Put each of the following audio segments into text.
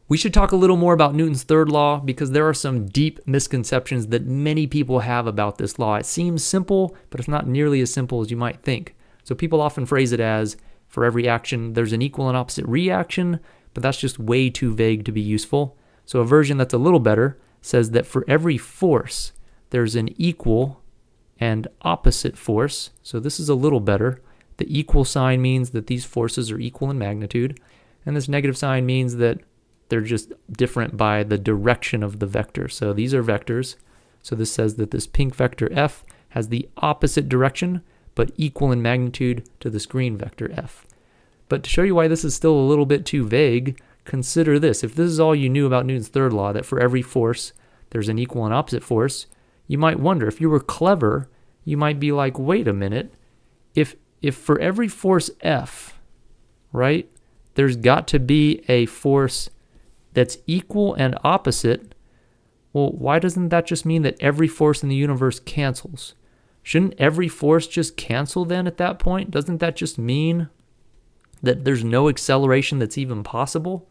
We should talk a little more about Newton's third law because there are some deep misconceptions that many people have about this law. It seems simple, but it's not nearly as simple as you might think. So people often phrase it as, for every action, there's an equal and opposite reaction, but that's just way too vague to be useful. So a version that's a little better says that for every force, there's an equal and opposite force. So this is a little better. The equal sign means that these forces are equal in magnitude, and this negative sign means that they're just different by the direction of the vector. So these are vectors. So this says that this pink vector F has the opposite direction, but equal in magnitude to this green vector F. But to show you why this is still a little bit too vague, consider this. If this is all you knew about Newton's third law, that for every force, there's an equal and opposite force, you might wonder, if you were clever, you might be like, wait a minute, if for every force F, right, there's got to be a force that's equal and opposite, well, why doesn't that just mean that every force in the universe cancels? Shouldn't every force just cancel then at that point? Doesn't that just mean that there's no acceleration that's even possible?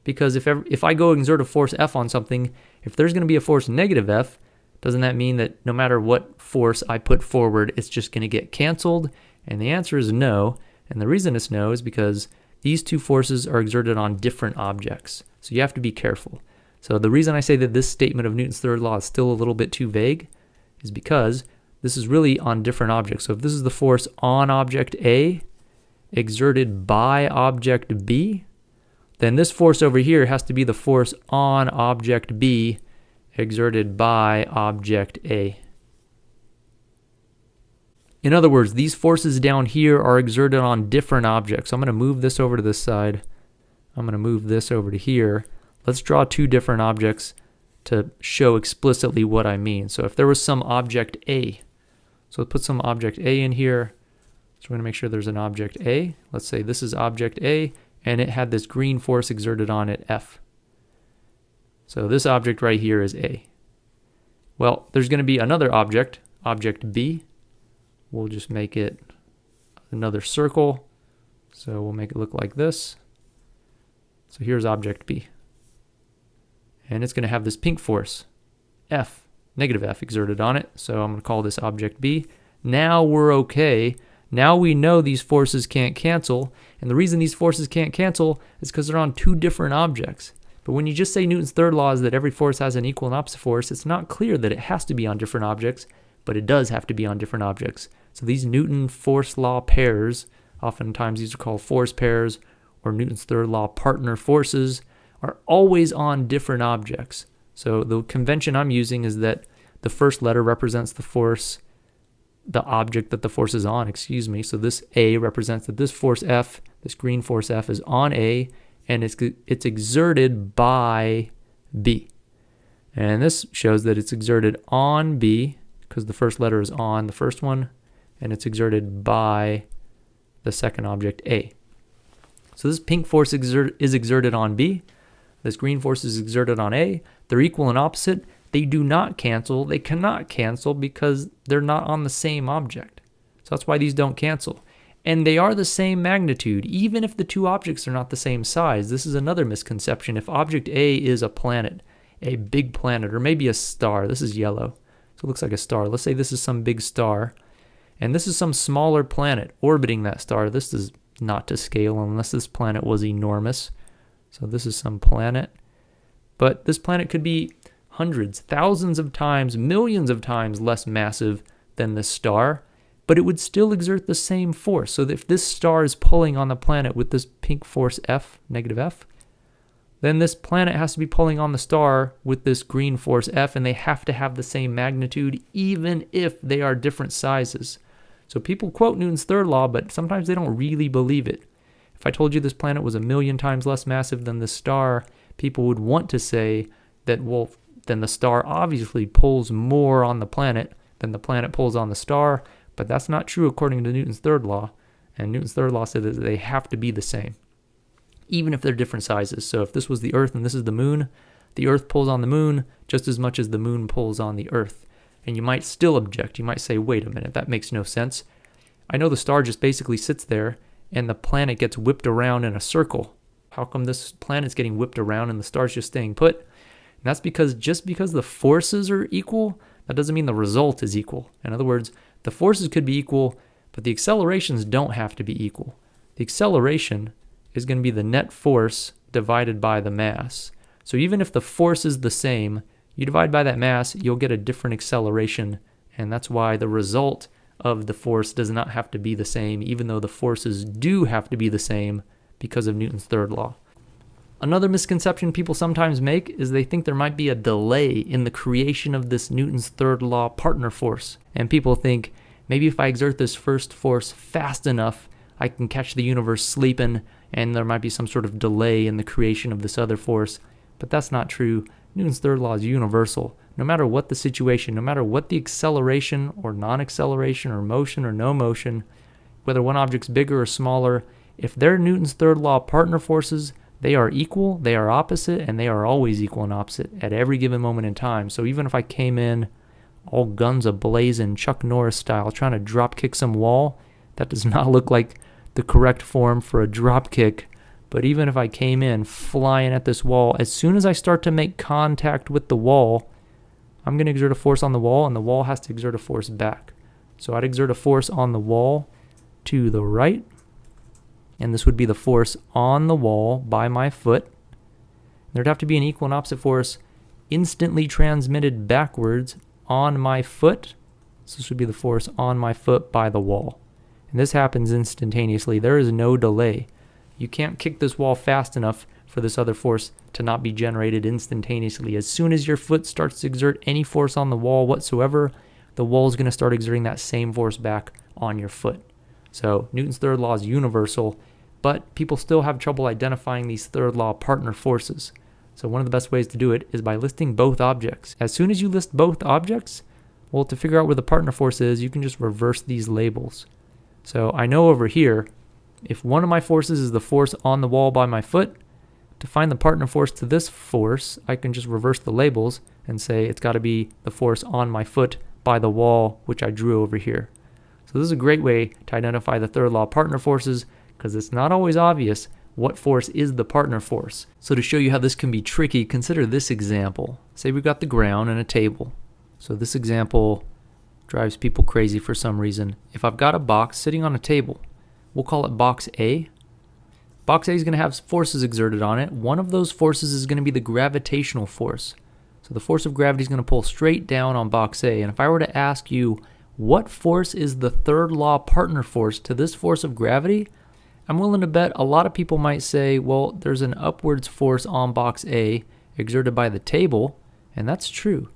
Because if I go exert a force F on something, if there's going to be a force negative F, doesn't that mean that no matter what force I put forward, it's just going to get canceled? And the answer is no. And the reason it's no is because these two forces are exerted on different objects. So you have to be careful. So the reason I say that this statement of Newton's third law is still a little bit too vague is because this is really on different objects. So if this is the force on object A exerted by object B, then this force over here has to be the force on object B exerted by object A. In other words, these forces down here are exerted on different objects. So I'm going to move this over to this side. I'm going to move this over to here. Let's draw two different objects to show explicitly what I mean. So if there was some object A, so let's put some object A in here. So we're going to make sure there's an object A. Let's say this is object A, and it had this green force exerted on it, F. So this object right here is A. Well, there's going to be another object, object B. We'll just make it another circle. So we'll make it look like this. So here's object B. And it's going to have this pink force, F, negative F, exerted on it. So I'm going to call this object B. Now we're okay. Now we know these forces can't cancel. And the reason these forces can't cancel is because they're on two different objects. But when you just say Newton's third law is that every force has an equal and opposite force, it's not clear that it has to be on different objects, but it does have to be on different objects. So these Newton force law pairs, oftentimes these are called force pairs or Newton's third law partner forces, are always on different objects. So the convention I'm using is that the first letter represents the force, the object that the force is on, So this A represents that this force F, this green force F, is on A, and it's exerted by B. And this shows that it's exerted on B, because the first letter is on the first one, and it's exerted by the second object, A. So this pink force is exerted on B. This green force is exerted on A. They're equal and opposite. They do not cancel. They cannot cancel because they're not on the same object. So that's why these don't cancel. And they are the same magnitude, even if the two objects are not the same size. This is another misconception. If object A is a planet, a big planet, or maybe a star, this is yellow, so it looks like a star. Let's say this is some big star, and this is some smaller planet orbiting that star. This is not to scale unless this planet was enormous. So this is some planet. But this planet could be hundreds, thousands of times, millions of times less massive than this star, but it would still exert the same force. So that if this star is pulling on the planet with this pink force F, negative F, then this planet has to be pulling on the star with this green force F, and they have to have the same magnitude even if they are different sizes. So people quote Newton's third law, but sometimes they don't really believe it. If I told you this planet was 1,000,000 times less massive than this star, people would want to say that, well, then the star obviously pulls more on the planet than the planet pulls on the star, but that's not true according to Newton's third law. And Newton's third law said that they have to be the same, even if they're different sizes. So if this was the Earth and this is the Earth pulls on the moon just as much as the moon pulls on the Earth. And you might still object. You might say, wait a minute, that makes no sense. I know the star just basically sits there and the planet gets whipped around in a circle. How come this planet's getting whipped around and the star's just staying put? And that's because just because the forces are equal, that doesn't mean the result is equal. In other words, the forces could be equal, but the accelerations don't have to be equal. The acceleration is going to be the net force divided by the mass. So even if the force is the same, you divide by that mass, you'll get a different acceleration, and that's why the result of the force does not have to be the same, even though the forces do have to be the same because of Newton's third law. Another misconception people sometimes make is they think there might be a delay in the creation of this Newton's third law partner force. And people think, maybe if I exert this first force fast enough, I can catch the universe sleeping, and there might be some sort of delay in the creation of this other force. But that's not true. Newton's third law is universal. No matter what the situation, no matter what the acceleration or non-acceleration or motion or no motion, whether one object's bigger or smaller, if they're Newton's third law partner forces, they are equal, they are opposite, and they are always equal and opposite at every given moment in time. So even if I came in all guns a-blazing, Chuck Norris style, trying to drop kick some wall, that does not look like the correct form for a drop kick. But even if I came in flying at this wall, as soon as I start to make contact with the wall, I'm going to exert a force on the wall, and the wall has to exert a force back. So I'd exert a force on the wall to the right, and this would be the force on the wall by my foot. There'd have to be an equal and opposite force instantly transmitted backwards on my foot. So this would be the force on my foot by the wall. And this happens instantaneously. There is no delay. You can't kick this wall fast enough for this other force to not be generated instantaneously. As soon as your foot starts to exert any force on the wall whatsoever, the wall is going to start exerting that same force back on your foot. So Newton's third law is universal, but people still have trouble identifying these third law partner forces. So one of the best ways to do it is by listing both objects. As soon as you list both objects, well, to figure out where the partner force is, you can just reverse these labels. So I know over here, if one of my forces is the force on the wall by my foot, to find the partner force to this force, I can just reverse the labels and say it's got to be the force on my foot by the wall, which I drew over here. So this is a great way to identify the third law partner forces, because it's not always obvious what force is the partner force. So to show you how this can be tricky, consider this example. Say we've got the ground and a table. So this example drives people crazy for some reason. If I've got a box sitting on a table, we'll call it box A. Box A is going to have forces exerted on it. One of those forces is going to be the gravitational force. So the force of gravity is going to pull straight down on box A. And if I were to ask you, what force is the third law partner force to this force of gravity? I'm willing to bet a lot of people might say, well, there's an upwards force on box A exerted by the table, and that's true.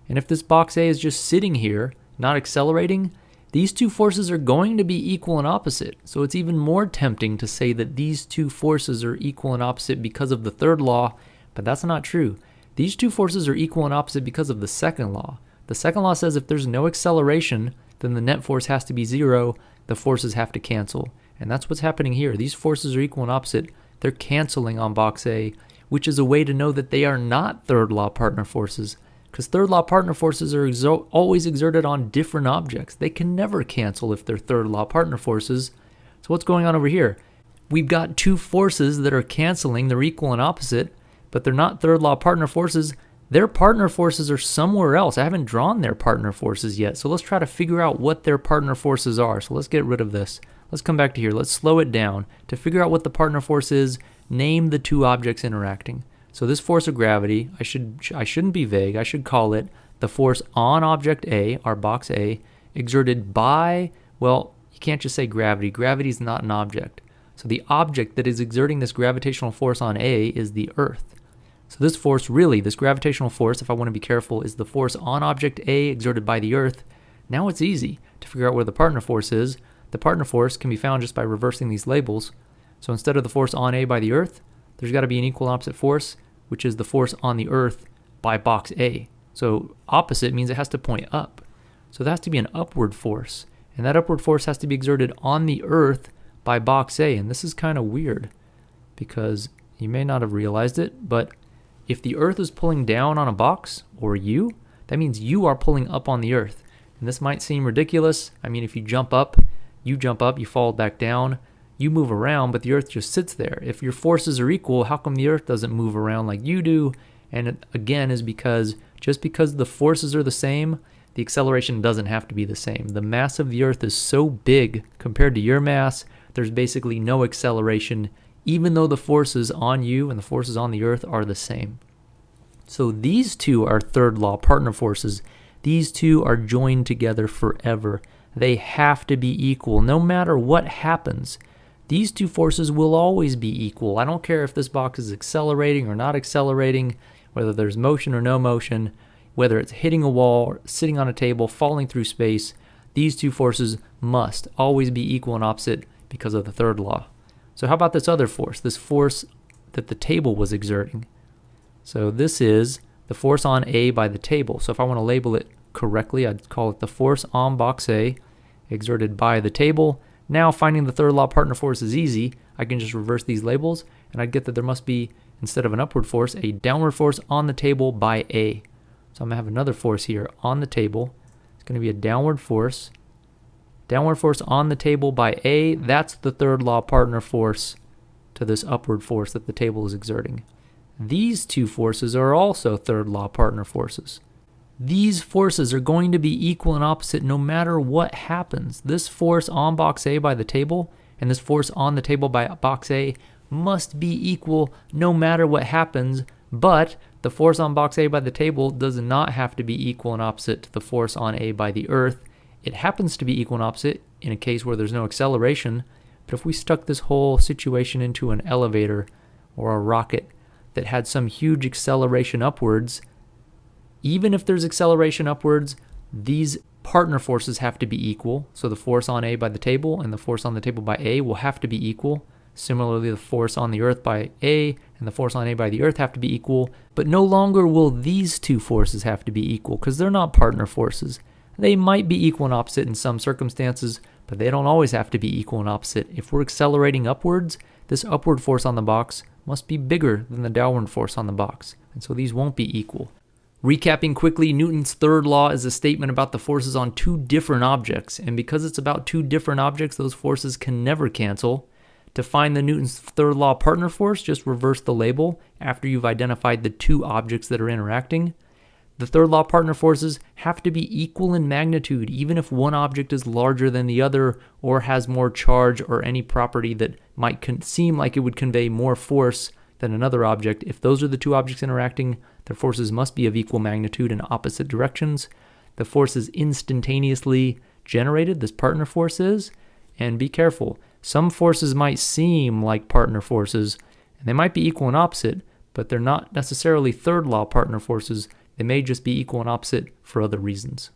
And if this box A is just sitting here, not accelerating, these two forces are going to be equal and opposite. So it's even more tempting to say that these two forces are equal and opposite because of the third law, but that's not true. These two forces are equal and opposite because of the second law. The second law says if there's no acceleration, then the net force has to be zero, the forces have to cancel. And that's what's happening here. These forces are equal and opposite. They're canceling on box A, which is a way to know that they are not third law partner forces, because third law partner forces are always exerted on different objects. They can never cancel if they're third law partner forces. So what's going on over here? We've got two forces that are canceling. They're equal and opposite, but they're not third law partner forces. Their partner forces are somewhere else. I haven't drawn their partner forces yet. So let's try to figure out what their partner forces are. So let's get rid of this. Let's come back to here. Let's slow it down. To figure out what the partner force is, name the two objects interacting. So this force of gravity, I shouldn't be vague. I should call it the force on object A, our box A, exerted by, well, you can't just say gravity. Gravity is not an object. So the object that is exerting this gravitational force on A is the Earth. So this force, really, this gravitational force, if I want to be careful, is the force on object A exerted by the Earth. Now it's easy to figure out where the partner force is. The partner force can be found just by reversing these labels. So instead of the force on A by the Earth, there's got to be an equal and opposite force, which is the force on the Earth by box A. So opposite means it has to point up. So there has to be an upward force. And that upward force has to be exerted on the Earth by box A. And this is kind of weird because you may not have realized it, but if the Earth is pulling down on a box, or you, that means you are pulling up on the Earth. And this might seem ridiculous. I mean, if you jump up, you fall back down. you move around, but the Earth just sits there. If your forces are equal, how come the Earth doesn't move around like you do? And it, again, is because just because the forces are the same, the acceleration doesn't have to be the same. The mass of the Earth is so big compared to your mass, there's basically no acceleration, even though the forces on you and the forces on the Earth are the same. So these two are third law partner forces. These two are joined together forever. They have to be equal no matter what happens. These two forces will always be equal. I don't care if this box is accelerating or not accelerating, whether there's motion or no motion, whether it's hitting a wall, sitting on a table, falling through space. These two forces must always be equal and opposite because of the third law. So how about this other force, this force that the table was exerting? So this is the force on A by the table. So if I want to label it correctly, I'd call it the force on box A exerted by the table. Now finding the third law partner force is easy. I can just reverse these labels and I'd get that there must be, instead of an upward force, a downward force on the table by A. So I'm going to have another force here on the table. It's going to be a downward force. Downward force on the table by A. That's the third law partner force to this upward force that the table is exerting. These two forces are also third law partner forces. These forces are going to be equal and opposite no matter what happens. This force on box A by the table and this force on the table by box A must be equal no matter what happens, but the force on box A by the table does not have to be equal and opposite to the force on A by the Earth. It happens to be equal and opposite in a case where there's no acceleration, but if we stuck this whole situation into an elevator or a rocket that had some huge acceleration upwards, even if there's acceleration upwards, these partner forces have to be equal. So the force on A by the table and the force on the table by A will have to be equal. Similarly, the force on the Earth by A and the force on A by the Earth have to be equal, but no longer will these two forces have to be equal because they're not partner forces. They might be equal and opposite in some circumstances, but they don't always have to be equal and opposite. If we're accelerating upwards, this upward force on the box must be bigger than the downward force on the box, and so these won't be equal. Recapping quickly, Newton's third law is a statement about the forces on two different objects, and because it's about two different objects, those forces can never cancel. To find the Newton's third law partner force, just reverse the label after you've identified the two objects that are interacting. The third law partner forces have to be equal in magnitude, even if one object is larger than the other or has more charge or any property that might seem like it would convey more force than another object. If those are the two objects interacting, their forces must be of equal magnitude in opposite directions. The force is instantaneously generated, this partner force is, and be careful. Some forces might seem like partner forces, and they might be equal and opposite, but they're not necessarily third law partner forces. They may just be equal and opposite for other reasons.